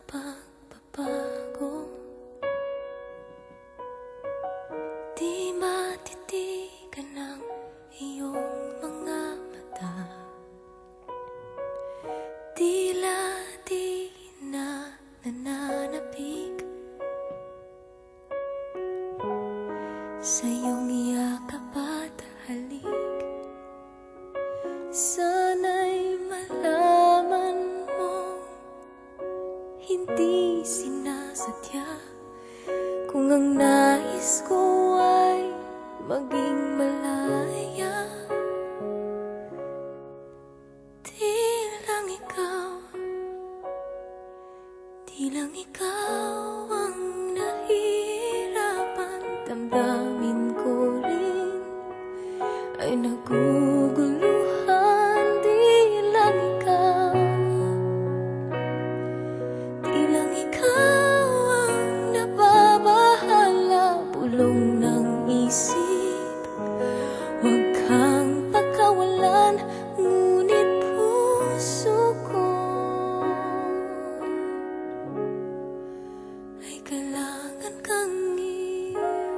pagbabago. Di matitigan ng iyong mga mata, tila di na nananapig sa iyong yakap at halik. Sana'y malaman mo, hindi sinasadya, kung ang nais ko ay maging malaya. Di lang ikaw ang nahihirapan. Damdamin ko rin ay naguguluhan. Di lang ikaw ang nababahala. Bulong ng isip, huwag kang pagkawalan, ngunit puso ko ay kailangan kang iwan.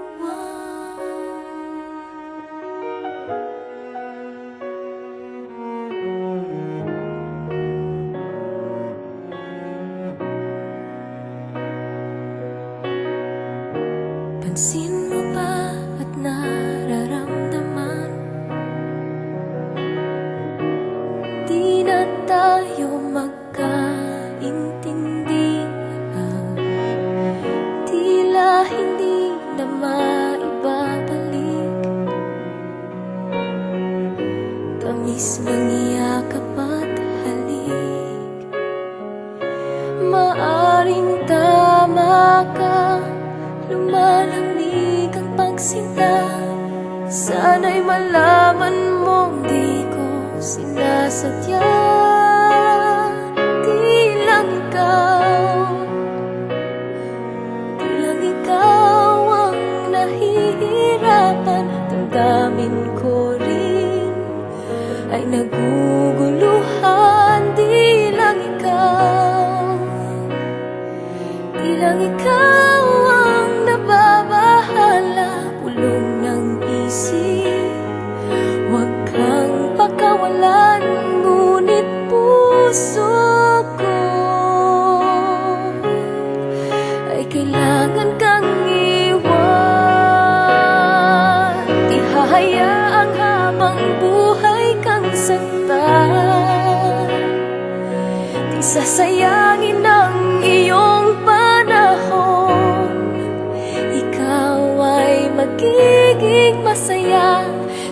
Pansin mo ba at nararamdaman, di na tayo magkaintindihan, tila hindi na maibabalik tamis ng yakap at halik. Maaring tama ka, lumalamig ang pagsinta. Sana'y malaman mong di ko sinasadya. Di lang ikaw ang nahihirapan. Damdamin ko rin ay naguguluhan. Di lang ikaw ang nababahala. Bulong ng isip, huwag kang pakawalan, ngunit puso ko ay kailangan kang iwan. Di hahayaang habang buhay kang saktan, di sasayangin ang iyong panahon. Ikaw ay magiging masaya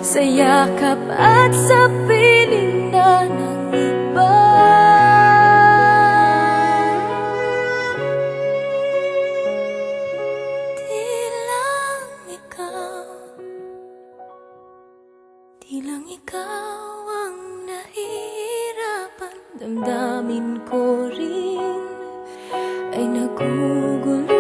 sa yakap at sa piling na ng iba. Di lang ikaw ang nahihirapan. Damdamin ko rin ay nagugulo.